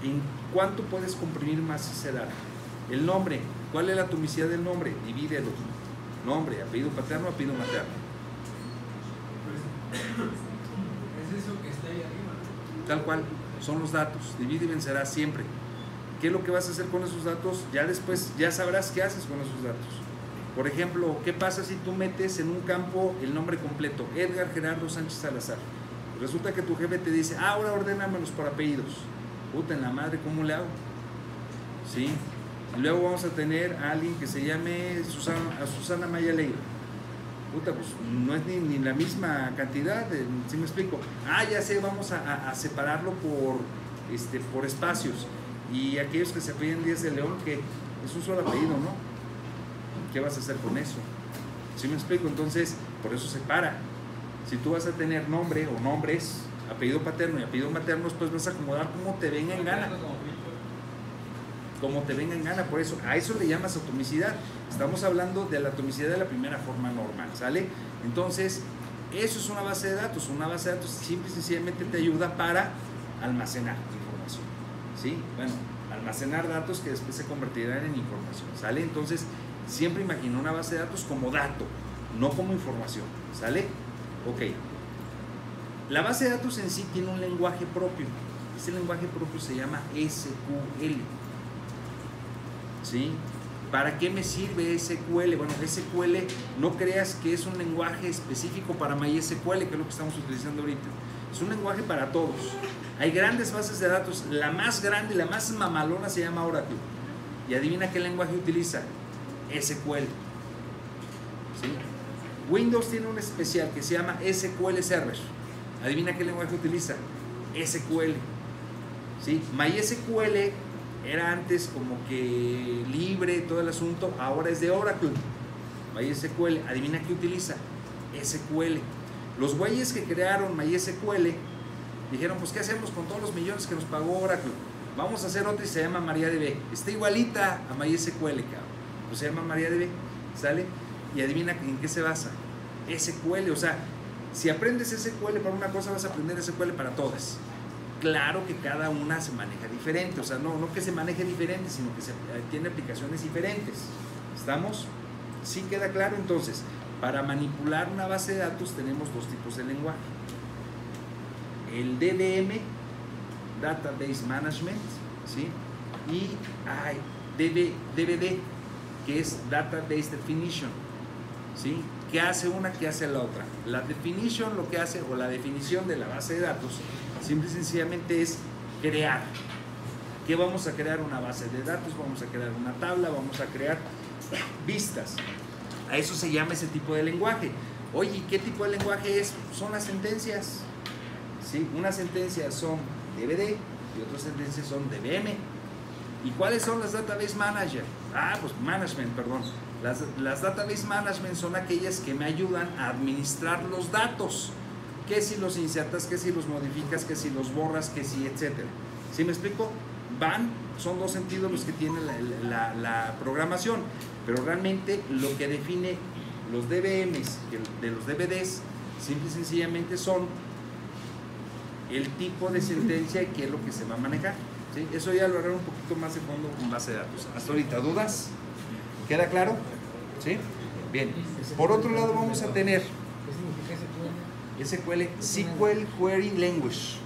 ¿En cuánto puedes comprimir más ese dato? El nombre, ¿cuál es la atomicidad del nombre? Divídelo. Nombre, apellido paterno, apellido materno. Es eso que está ahí arriba. Tal cual, son los datos. Divide y vencerá siempre. ¿Qué es lo que vas a hacer con esos datos? Ya después, ya sabrás qué haces con esos datos. Por ejemplo, ¿qué pasa si tú metes en un campo el nombre completo? Edgar Gerardo Sánchez Salazar. Resulta que tu jefe te dice, ahora ordénamelos por apellidos. Puta en la madre, ¿cómo le hago? ¿Sí? Y luego vamos a tener a alguien que se llame Susana Maya Leiva. Puta, pues no es ni la misma cantidad, ¿sí me explico? Ya sé, vamos a separarlo por espacios. Y aquellos que se apellidan Díaz de León, que es un solo apellido, ¿no? ¿Qué vas a hacer con eso? ¿Sí me explico? Entonces, por eso separa. Si tú vas a tener nombre o nombres, apellido paterno y apellido materno, pues vas a acomodar como te venga en gana. Como te venga en gana, por eso, a eso le llamas atomicidad. Estamos hablando de la atomicidad de la primera forma normal, ¿sale? Entonces, eso es una base de datos. Una base de datos simple y sencillamente te ayuda para almacenar información, ¿sí? Bueno, almacenar datos que después se convertirán en información, ¿sale? Entonces, siempre imagina una base de datos como dato, no como información, ¿sale? Ok. La base de datos en sí tiene un lenguaje propio. Ese lenguaje propio se llama SQL. ¿Sí? ¿Para qué me sirve SQL? Bueno, SQL no creas que es un lenguaje específico para MySQL, que es lo que estamos utilizando ahorita. Es un lenguaje para todos. Hay grandes bases de datos. La más grande, la más mamalona se llama Oracle. Y adivina qué lenguaje utiliza. SQL. ¿Sí? Windows tiene un especial que se llama SQL Server. Adivina qué lenguaje utiliza. SQL. ¿Sí? MySQL era antes como que libre todo el asunto, ahora es de Oracle. MySQL, adivina qué utiliza. SQL. Los güeyes que crearon MySQL dijeron, pues ¿qué hacemos con todos los millones que nos pagó Oracle? Vamos a hacer otra y se llama MariaDB. Está igualita a MySQL, cabrón. Pues se llama MariaDB, ¿sale? Y adivina en qué se basa. SQL, o sea, si aprendes SQL para una cosa, vas a aprender SQL para todas. Claro que cada una se maneja diferente, o sea, no que se maneje diferente, sino que tiene aplicaciones diferentes. ¿Estamos? ¿Sí queda claro? Entonces, para manipular una base de datos tenemos dos tipos de lenguaje. El DBM, Database Management, ¿sí? Y DBD, que es Database Definition, ¿sí? ¿Qué hace una? ¿Qué hace la otra? La definition lo que hace, o la definición de la base de datos, simple y sencillamente es crear. ¿Qué vamos a crear? Una base de datos, vamos a crear una tabla, vamos a crear vistas. A eso se llama ese tipo de lenguaje. Oye, ¿qué tipo de lenguaje es? Son las sentencias. ¿Sí? Unas sentencias son DBD y otras sentencias son DBM. ¿Y cuáles son las Database Management? Las Database Management son aquellas que me ayudan a administrar los datos. Que si los insertas, que si los modificas, que si los borras, que si etcétera. ¿Sí me explico? Son dos sentidos los que tiene la programación, pero realmente lo que define los DBMs de los DBDs, simple y sencillamente son el tipo de sentencia y qué es lo que se va a manejar. ¿Sí? Eso ya lo haré un poquito más de fondo con base de datos. Hasta ahorita, ¿dudas? ¿Queda claro? ¿Sí? Bien. Por otro lado vamos a tener SQL, SQL Query Language.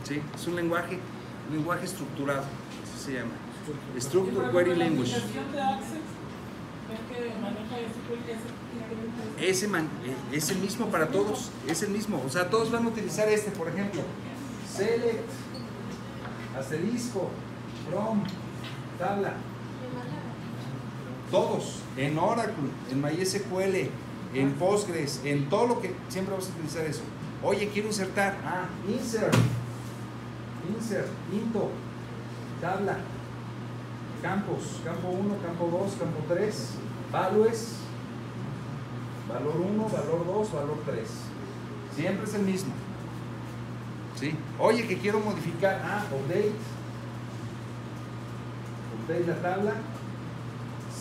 ¿Sí? Es un lenguaje estructurado, así se llama. Structured Query Language. Es el mismo para todos, es el mismo. O sea, todos van a utilizar por ejemplo. Select, asterisco, from, tabla. Todos, en Oracle, en MySQL, en Postgres, en todo lo que siempre vas a utilizar eso. Oye, quiero insertar. Insert, into, tabla, campos, campo 1, campo 2, campo 3, values, valor 1, valor 2, valor 3. Siempre es el mismo. ¿Sí? Oye, que quiero modificar. Update la tabla,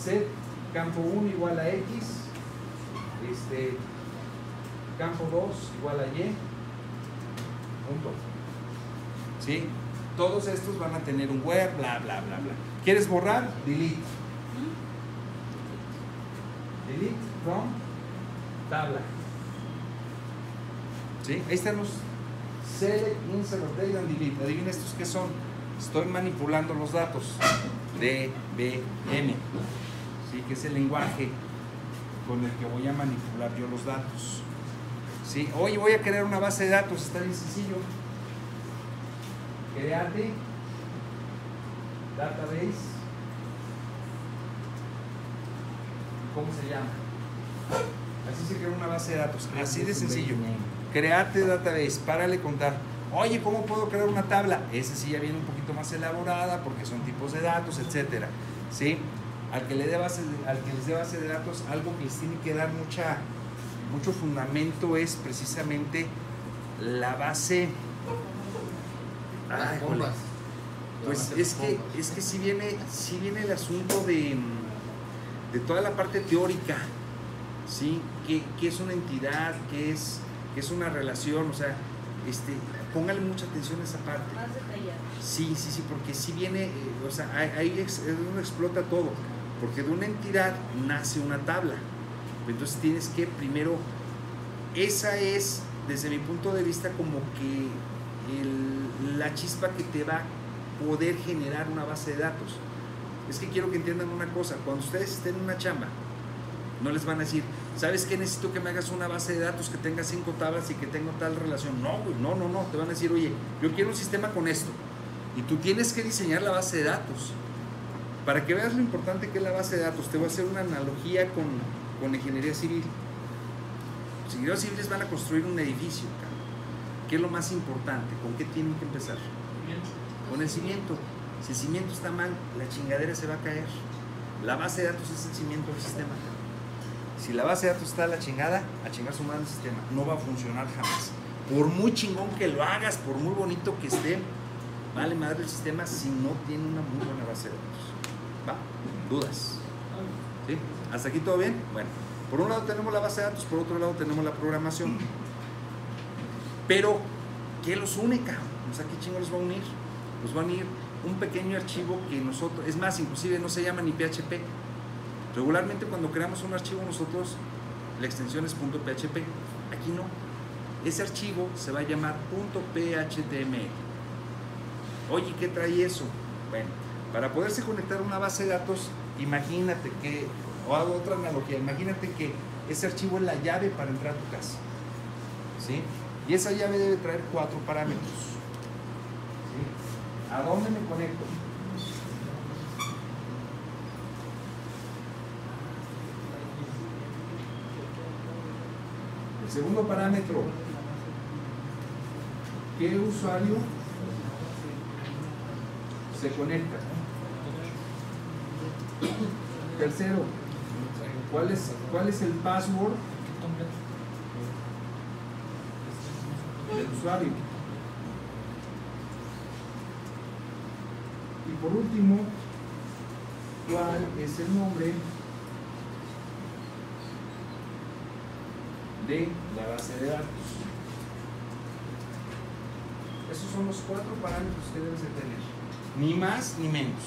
set campo 1 igual a X, campo 2 igual a Y, punto. ¿Sí? todos estos van a tener un where, bla, bla, bla, bla. ¿Quieres borrar? Delete. Delete from tabla. ¿Sí? Ahí están los select, insert, update and delete. Adivina estos qué son. Estoy manipulando los datos. DBM. ¿Sí? Que es el lenguaje con el que voy a manipular yo los datos. ¿Sí? Oye, voy a crear una base de datos. Está bien sencillo. Créate database. ¿Cómo se llama? Así se crea una base de datos. Así de sencillo. Créate database. Párale contar. Oye, ¿cómo puedo crear una tabla? Esa sí ya viene un poquito más elaborada porque son tipos de datos, etcétera. ¿Sí? Al que les dé base de datos, algo que les tiene que dar mucho fundamento es precisamente la base. Las Ay, bombas. pues es que sí viene el asunto de toda la parte teórica, ¿sí? ¿Qué es una entidad? ¿Qué es una relación? O sea, póngale mucha atención a esa parte. Más detallado. Sí, porque sí viene, o sea, ahí es donde explota todo, porque de una entidad nace una tabla. Entonces tienes que primero, esa es, desde mi punto de vista, como que la chispa que te va a poder generar una base de datos. Es que quiero que entiendan una cosa, cuando ustedes estén en una chamba, no les van a decir, ¿sabes qué? Necesito que me hagas una base de datos que tenga 5 tablas y que tenga tal relación. No, güey, no. Te van a decir, oye, yo quiero un sistema con esto. Y tú tienes que diseñar la base de datos. Para que veas lo importante que es la base de datos, te voy a hacer una analogía con ingeniería civil. Los ingenieros civiles van a construir un edificio, cara. ¿Qué es lo más importante? ¿Con qué tienen que empezar? Con el cimiento. Si el cimiento está mal, la chingadera se va a caer. La base de datos es el cimiento del sistema. Si la base de datos está a la chingada, a chingar su madre el sistema, no va a funcionar jamás. Por muy chingón que lo hagas, por muy bonito que esté, vale madre el sistema si no tiene una muy buena base de datos. ¿Va? ¿Dudas? ¿Sí? ¿Hasta aquí todo bien? Bueno, por un lado tenemos la base de datos, por otro lado tenemos la programación. Pero, ¿qué los une, cabrón? O sea, ¿qué chingo los va a unir? Los va a unir un pequeño archivo que nosotros, es más, inclusive no se llama ni PHP. Regularmente cuando creamos un archivo nosotros, la extensión es .php. Aquí no. Ese archivo se va a llamar .phtml. Oye, ¿qué trae eso? Bueno, para poderse conectar a una base de datos, imagínate que, o hago otra analogía, imagínate que ese archivo es la llave para entrar a tu casa. ¿Sí? Y esa llave debe traer 4 parámetros. ¿Sí? ¿A dónde me conecto? El segundo parámetro, ¿qué usuario se conecta? Tercero, ¿cuál es el password del usuario? Y por último, ¿cuál es el nombre de la base de datos? Esos son los 4 parámetros que debes de tener, ni más ni menos.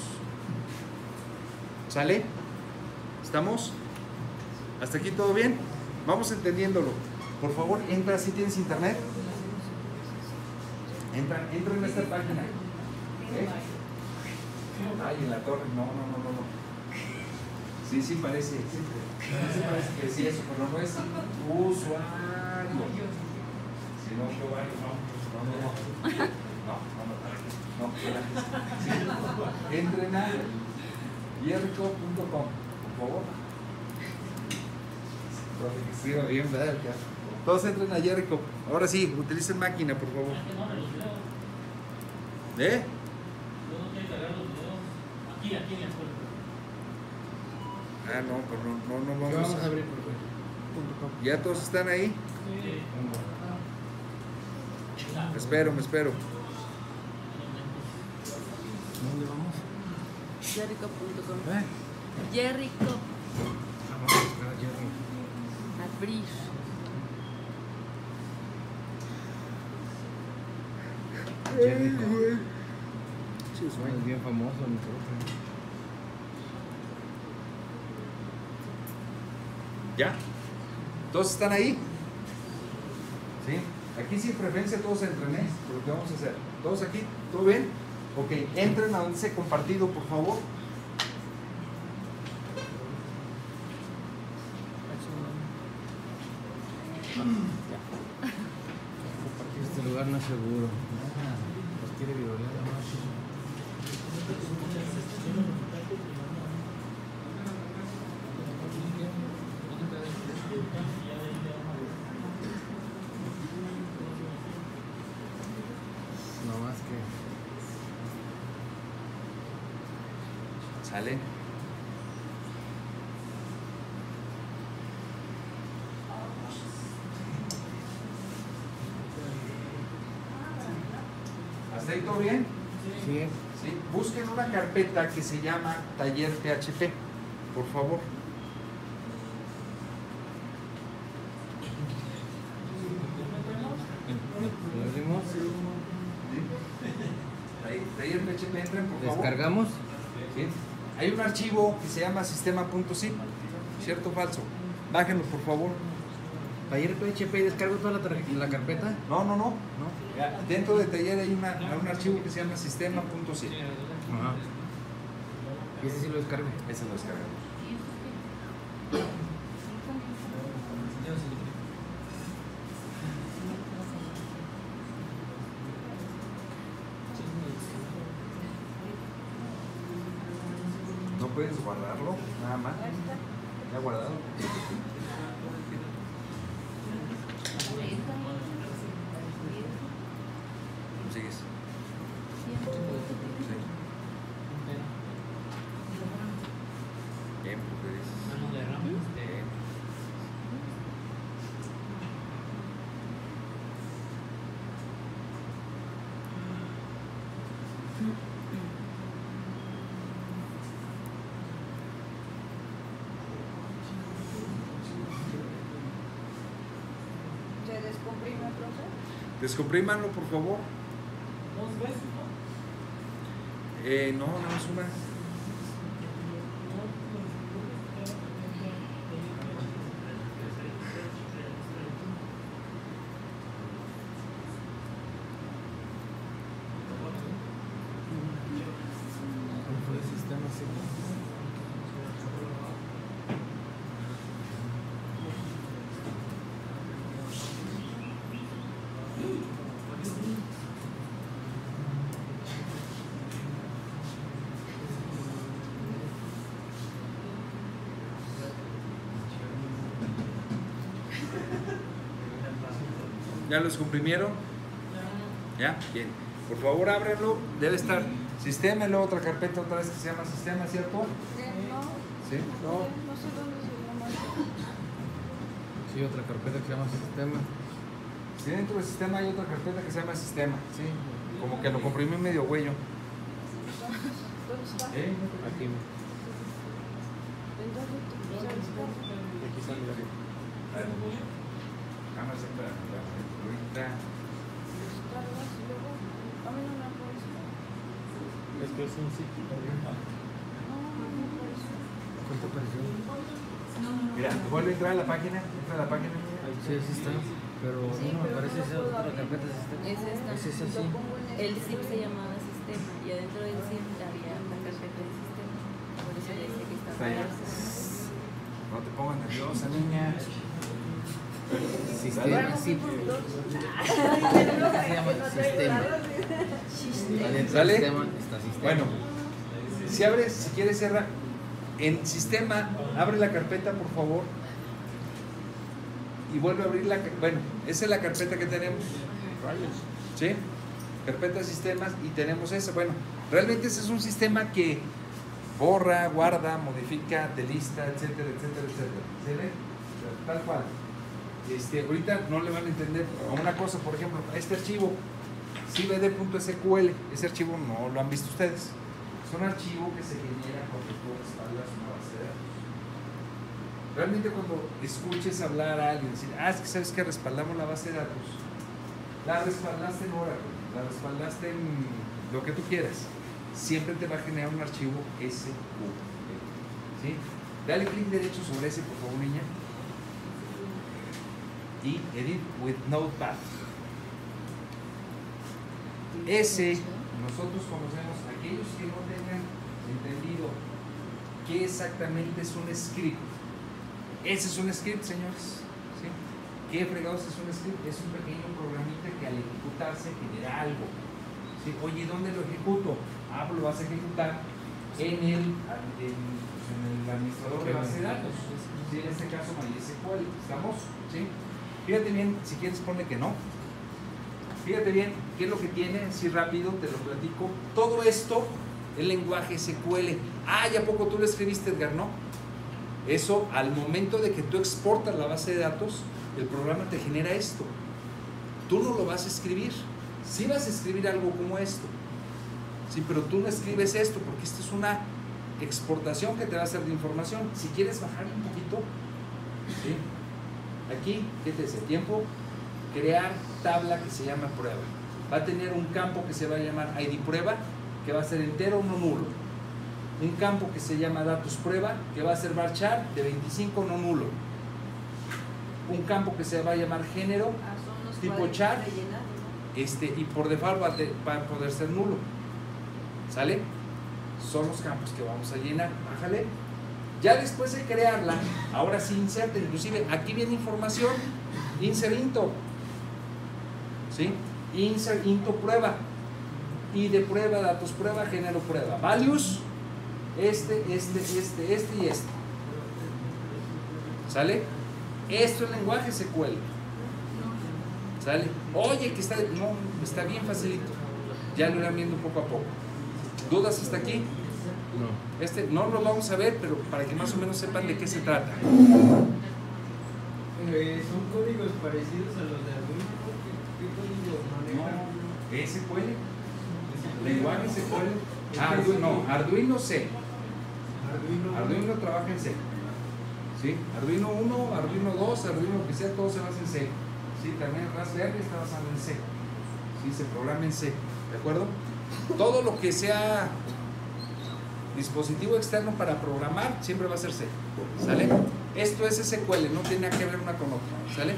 ¿Sale? ¿Estamos? ¿Hasta aquí todo bien? Vamos entendiéndolo. Por favor, entra, si tienes internet. Entra en esta página. ¿Eh? Ay, en la torre. No. Sí parece. Sí parece que sí, eso, pero no es usuario. Si no, usuario, no. Entren a jerrycop.com, por favor. Escriba bien, ¿verdad? Todos entren a Jerrycop. Ahora sí, utilicen máquina, por favor. ¿Eh? Aquí en la escuela. Ah, no, pero no ¿Qué vamos vamos a a... abrir por ¿Ya todos están ahí? Me espero. ¿Dónde vamos? Jerrycop.com. ¿Eh? Jerrycop. Vamos a esperar a Jerry. Abrir. Jerrycop. Sí, es bien famoso el micrófono. ¿Ya? ¿Todos están ahí? ¿Sí? Aquí sin preferencia todos entren, ¿eh? Por lo que vamos a hacer. ¿Todos aquí? ¿Todo bien? Ok, entren a donde dice compartido, por favor. Este lugar no es seguro. Pues quiere violar más. No más que. ¿Sale? ¿Hasta ahí todo bien? Sí. Sí. Busquen una carpeta que se llama Taller PHP, por favor. ¿Lo abrimos? Taller PHP, entren, por favor. ¿Descargamos? ¿Sí? Hay un archivo que se llama sistema.zip, ¿cierto o falso? Bájenlo, por favor. Taller PHP, ¿descargo toda la carpeta? No. ¿No? Dentro de taller hay un archivo que se llama sistema.zip. Ajá. ¿Y ese sí lo descargo? Ese lo descargamos. ¿No puedes guardarlo? Nada más. ¿Ya guardado? ¿Sigues? Sí. Bien, pues dices. Bien. ¿Se descomprime, profe? Descomprímanlo, por favor. ¿Dos veces, no? No, nada más una. ¿Cómo fue el sistema? Sí. ¿Ya lo descomprimieron? ¿Ya? Bien. Por favor, ábrenlo. Debe estar sistema y luego otra carpeta otra vez que se llama sistema, ¿cierto? No. Sí. No sé dónde se llama. Sí, otra carpeta que se llama sistema. Sí, dentro del sistema hay otra carpeta que se llama sistema. Sí. Como que lo comprimí medio huello. ¿Dónde está? Aquí. ¿En dónde te Aquí está, mira. Cámara siempre ahorita. descargas y luego? A mí no me aparece. Es que es un sitio. No me aparece. ¿Cuánto apareció? Mira, vuelve a entrar a la página. Entra a la página. Sí, sí está. Pero Sí, no me pero aparece no esa lo puedo otra abrir. carpeta de sistema. Es esta. Es esa, sí. Lo pongo en El zip se llamaba sistema y adentro del zip había una carpeta de sistema. Por eso le dice que está Está allá. No te pongas nerviosa, niña. Sistema, sí. Se llama sistema. Adentro ¿Sale? del sistema está sistema. Bueno, si abres, si quieres cerrar, en sistema, abre la carpeta, por favor. Y vuelve a abrir bueno, esa es la carpeta que tenemos. ¿Sí? Carpeta de sistemas y tenemos esa. Bueno, realmente ese es un sistema que borra, guarda, modifica, delista, etcétera, etcétera, etcétera. ¿Se ve? Tal cual. Ahorita no le van a entender a una cosa, por ejemplo, este archivo, cbd.sql, ese archivo no lo han visto ustedes. Es un archivo que se genera cuando tú respaldas una base de datos. Realmente cuando escuches hablar a alguien, decir, es que sabes que respaldamos la base de datos, la respaldaste en Oracle, la respaldaste en lo que tú quieras, siempre te va a generar un archivo SQL. ¿Sí? Dale clic derecho sobre ese, por favor, niña. Y edit with Notepad. Ese, nosotros conocemos, aquellos que no tengan entendido qué exactamente es un script. Ese es un script, señores. ¿Sí? ¿Qué fregados es un script? Es un pequeño programita que al ejecutarse genera algo. ¿Sí? Oye, ¿dónde lo ejecuto? Ah, pues lo vas a ejecutar en el administrador de base de datos. ¿Sí? En este caso, MySQL. ¿Estamos? ¿Sí? Fíjate bien, si quieres ponle que no. Fíjate bien, ¿qué es lo que tiene? Así rápido, te lo platico. Todo esto, el lenguaje SQL. Ah, ¿y a poco tú lo escribiste, Edgar? No. Eso, al momento de que tú exportas la base de datos, el programa te genera esto. Tú no lo vas a escribir. Sí vas a escribir algo como esto. Sí, pero tú no escribes esto porque esto es una exportación que te va a hacer de información. Si quieres bajar un poquito, ¿sí? Aquí, ¿qué te dice? Tiempo, crear tabla que se llama prueba. Va a tener un campo que se va a llamar ID prueba, que va a ser entero o no nulo. Un campo que se llama datos prueba, que va a ser varchar de 25 no nulo. Un campo que se va a llamar género, Son los tipo cuadritos char, rellenados, ¿no? y por default va a poder ser nulo. ¿Sale? Son los campos que vamos a llenar. Bájale. Ya después de crearla, ahora sí inserta. Inclusive aquí viene información. Insert into. ¿Sí? Insert into prueba. Y de prueba, datos prueba, género prueba. Values. Este y este. ¿Sale? Esto es lenguaje SQL. ¿Sale? Oye, que está, no, está bien facilito. Ya lo irán viendo poco a poco. ¿Dudas hasta aquí? No. No lo vamos a ver, pero para que más o menos sepan de qué se trata. Son códigos parecidos a los de Arduino. ¿Qué código manejan? SQL. Lenguaje SQL. Arduino C. Arduino trabaja en C. ¿Sí? Arduino 1, Arduino 2, Arduino que sea, todo se basa en C. Sí, también Raspberry está basado en C. Sí, se programa en C. ¿De acuerdo? Todo lo que sea dispositivo externo para programar siempre va a ser C. ¿Sale? Esto es SQL, no tiene nada que ver una con otra. ¿Sale?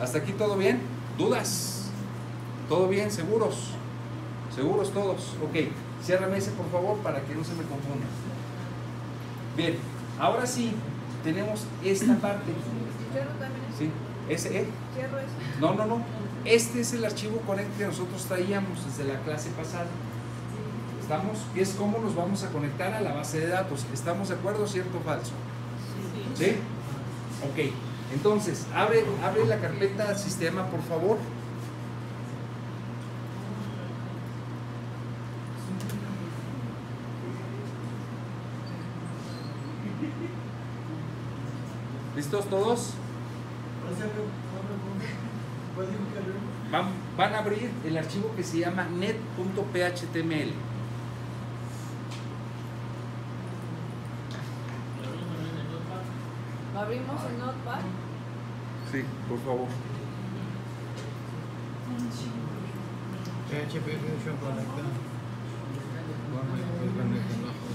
¿Hasta aquí todo bien? ¿Dudas? ¿Todo bien? ¿Seguros? ¿Seguros todos? Ok. Ciérrame ese por favor para que no se me confunda. Bien, ahora sí tenemos esta parte. Cierro también eso. ¿Sí? ¿Ese? Cierro eso. No. Este es el archivo connect que nosotros traíamos desde la clase pasada. ¿Estamos? Es cómo nos vamos a conectar a la base de datos. ¿Estamos de acuerdo, cierto o falso? ¿Sí? Ok. Entonces, abre la carpeta sistema, por favor. ¿Listos todos? Van a abrir el archivo que se llama net.phTML. ¿Lo abrimos en Notepad? Sí, por favor. PHP Function Connector. Bueno, después van a tener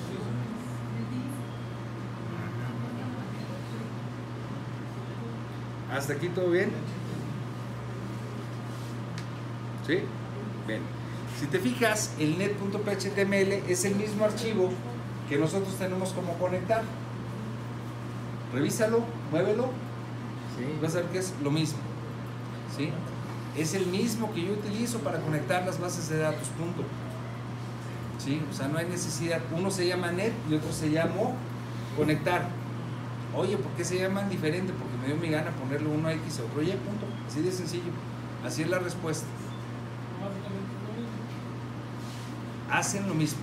¿Hasta aquí todo bien? ¿Sí? Bien. Si te fijas, el net.phTML es el mismo archivo que nosotros tenemos como conectar. Revísalo, muévelo. Sí. Vas a ver que es lo mismo. ¿Sí? Es el mismo que yo utilizo para conectar las bases de datos, punto. ¿Sí? O sea, no hay necesidad. Uno se llama net y otro se llamó conectar. Oye, ¿por qué se llaman diferente? Porque me dio mi gana ponerle uno X a otro Y, punto. Así de sencillo. Así es la respuesta. Hacen lo mismo.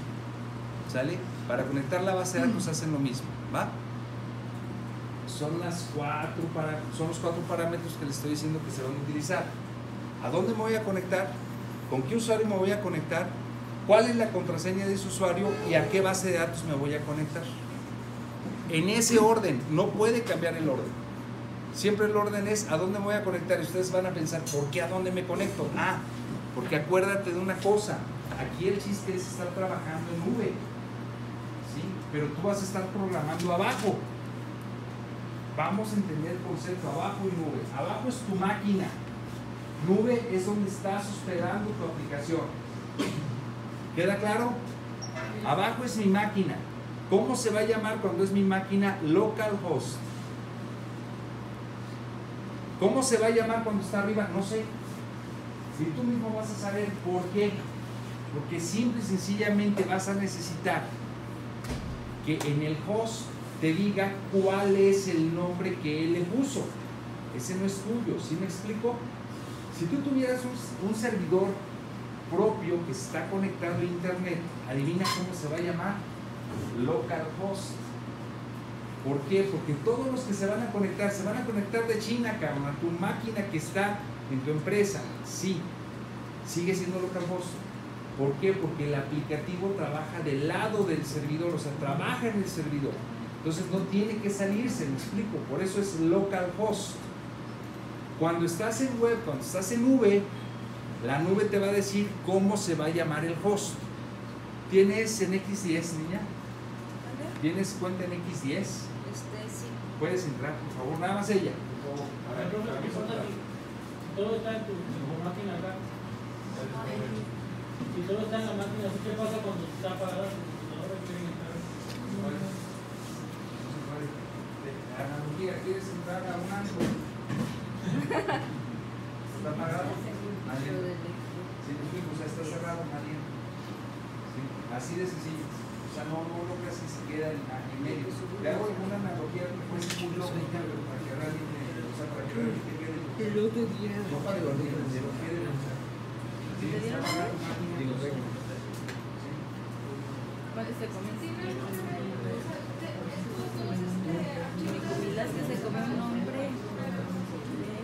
¿Sale? Para conectar la base de datos hacen lo mismo. ¿Va? Son los cuatro parámetros que les estoy diciendo que se van a utilizar. ¿A dónde me voy a conectar? ¿Con qué usuario me voy a conectar? ¿Cuál es la contraseña de ese usuario? ¿Y a qué base de datos me voy a conectar? En ese orden, no puede cambiar el orden. Siempre el orden es a dónde me voy a conectar. Y ustedes van a pensar, ¿por qué a dónde me conecto? Ah, porque acuérdate de una cosa. Aquí el chiste es estar trabajando en nube, ¿sí? Pero tú vas a estar programando abajo. Vamos a entender el concepto abajo y nube. Abajo es tu máquina. Nube es donde estás hospedando tu aplicación. ¿Queda claro? Abajo es mi máquina. ¿Cómo se va a llamar cuando es mi máquina? Localhost. ¿Cómo se va a llamar cuando está arriba? No sé. Si tú mismo vas a saber por qué. Porque simple y sencillamente vas a necesitar que en el host te diga cuál es el nombre que él le puso. Ese no es tuyo, ¿sí me explico? Si tú tuvieras un servidor propio que se está conectado a internet, adivina cómo se va a llamar. Localhost. ¿Por qué? Porque todos los que se van a conectar de China, cabrón, a tu máquina que está en tu empresa. Sí, sigue siendo localhost. ¿Por qué? Porque el aplicativo trabaja del lado del servidor, o sea, trabaja en el servidor. Entonces no tiene que salirse, me explico. Por eso es localhost. Cuando estás en web, cuando estás en nube, la nube te va a decir cómo se va a llamar el host. ¿Tienes en X10, niña? ¿Tienes cuenta en X10? Sí. Puedes entrar, por favor, nada más ella. Todo está en tu máquina acá. Si todo está en la máquina, ¿qué pasa cuando está apagada tu computadora y quieren entrar? Analogía, ¿quieres entrar a un antro? ¿Está apagado? Nadie. Si te explico, o sea, está cerrado, nadie. ¿Sí? Así de sencillo. O sea, no logras que se queda en medio. Le hago alguna analogía que puede ser muy lógica, pero para que realmente, o sea, para que realmente quede. El otro día. No para que lo quede. Sí, está apagado, digo, Se come chimicomilas que se come un nombre.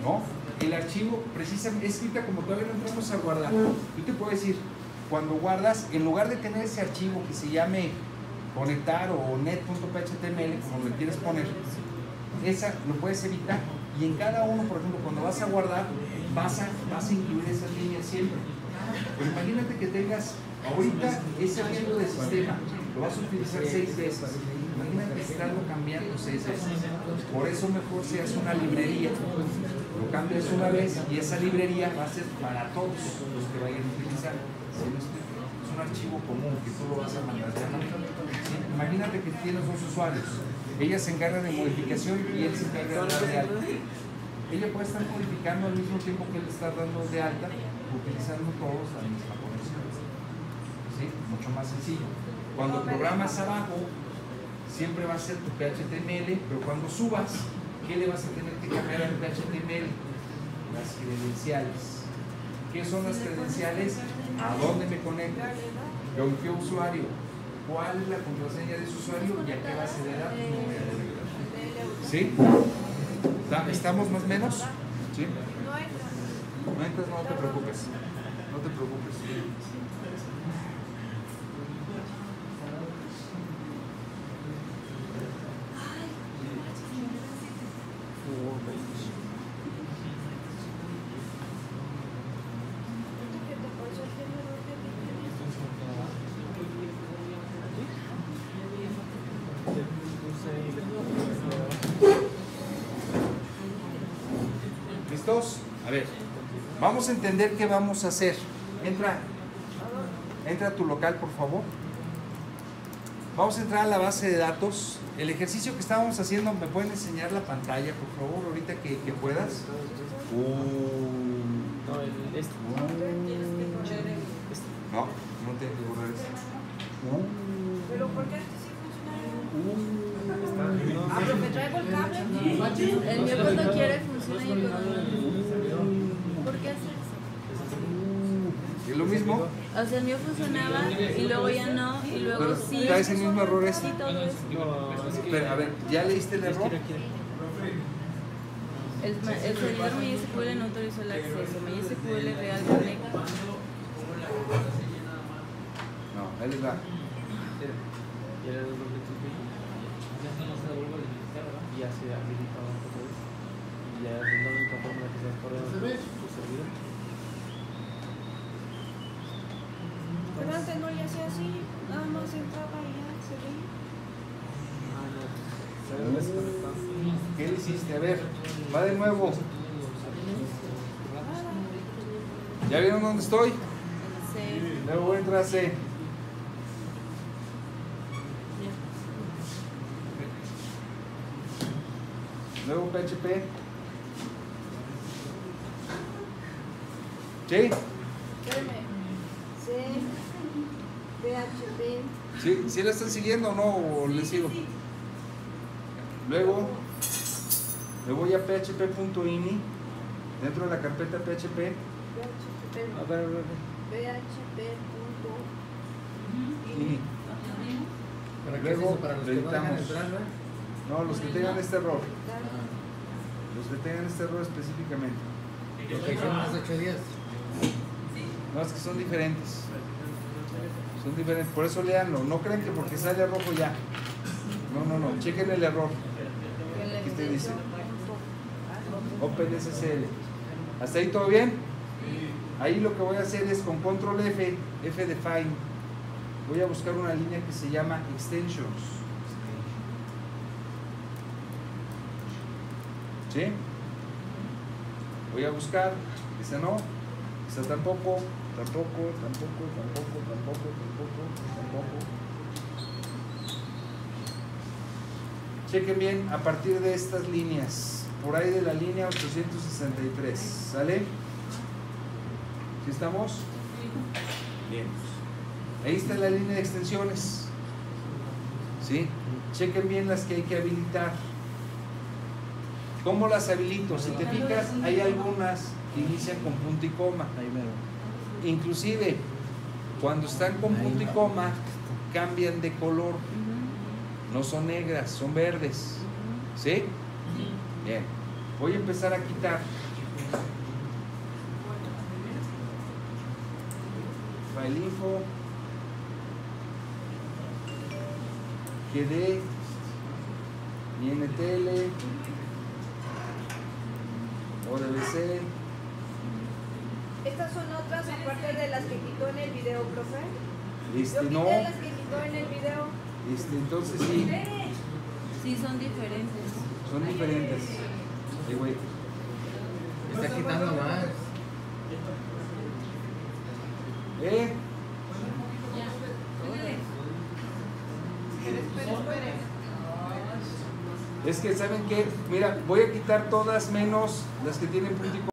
¿No? El archivo, precisamente, es escrita como todavía no entramos a guardar. Yo te puedo decir, cuando guardas, en lugar de tener ese archivo que se llame conectar o net.html, como le quieres poner, esa lo puedes evitar. Y en cada uno, por ejemplo, cuando vas a guardar, vas a incluir esas líneas siempre. Pero imagínate que tengas ahorita ese archivo de sistema, lo vas a utilizar 6 veces. Imagínate estarlo cambiando 6 veces. Por eso mejor se hace una librería. Lo cambias una vez y esa librería va a ser para todos los que vayan a utilizar. Es un archivo común que tú lo vas a mandar. ¿Sí? Imagínate que tienes 2 usuarios. Ella se encarga de modificación y él se encarga de dar de alta. Ella puede estar modificando al mismo tiempo que él está dando de alta, utilizando todos la misma conexión. ¿Sí? Mucho más sencillo. Cuando programas abajo, siempre va a ser tu PHTML, pero cuando subas, ¿qué le vas a tener que cambiar al PHTML? Las credenciales. ¿Qué son las credenciales? ¿A dónde me conecto? ¿Con qué usuario? ¿Cuál es la contraseña de ese usuario y a qué base de datos me voy a conectar? ¿Sí? ¿Estamos más o menos? ¿Sí? No entras, no te preocupes. No te preocupes. ¿Listos? A ver, vamos a entender qué vamos a hacer. Entra a tu local, por favor. Vamos a entrar a la base de datos. El ejercicio que estábamos haciendo, ¿me pueden enseñar la pantalla, por favor, ahorita que puedas? No, este. No, no tengo que borrar eso. Pero ¿por qué antes sí funcionaba? Ah, pero me traigo el cable. El mío cuando quiere funciona y cuando no. ¿Por qué hace eso? ¿Es lo mismo? O sea, el mío funcionaba y luego ya no, y luego Pero sí. traes el mismo error ese. Sí, todo eso. Pero, a ver, ¿ya leíste el error? El servidor MySQL no autorizó el acceso. MySQL Real Connect. No, él va. Y era el doble clic. Ya no se vuelve a habilitar, ¿verdad? Y ya se habilita otra vez. Y ya es la única forma de que se corre tu servidor. hiciste. A ver, va de nuevo. ¿Ya vieron dónde estoy? Sí. Luego voy a entrar a C. Luego PHP. ¿Sí? Espérame. C, PHP. ¿Sí? ¿Sí la están siguiendo o no? ¿O les sigo? Luego me voy a php.ini. Dentro de la carpeta PHP. A ver. Ini. ¿Para qué es Luego eso? ¿Para los que no dejan editamos. entrar, no? No, los que tengan este error. Los que tengan este error específicamente. Lo que hicieron hace 8 días. No, es que son diferentes. Son diferentes. Por eso léanlo. No crean que porque sale rojo ya. No. Chequen el error. Aquí te dice OpenSSL. ¿Hasta ahí todo bien? Ahí lo que voy a hacer es con control F, F define. Voy a buscar una línea que se llama extensions. ¿Sí? Voy a buscar. Esa no. Esa tampoco. Tampoco. Chequen bien a partir de estas líneas. Por ahí de la línea 863. ¿Sale? ¿Sí estamos? Bien. Ahí está la línea de extensiones. ¿Sí? Chequen bien las que hay que habilitar. ¿Cómo las habilito? Si te fijas, hay algunas que inician con punto y coma. Inclusive, cuando están con punto y coma, cambian de color. No son negras, son verdes. ¿Sí? Bien. Voy a empezar a quitar. File info. GD. INTL. ODBC. ¿Estas son otras aparte de las que quitó en el video, profe? Yo quité No. las que quitó en el video. Entonces sí, Sí, son diferentes. son diferentes. Sí, güey. Está quitando más. Es que, ¿saben qué? Mira, voy a quitar todas menos las que tienen punto y coma.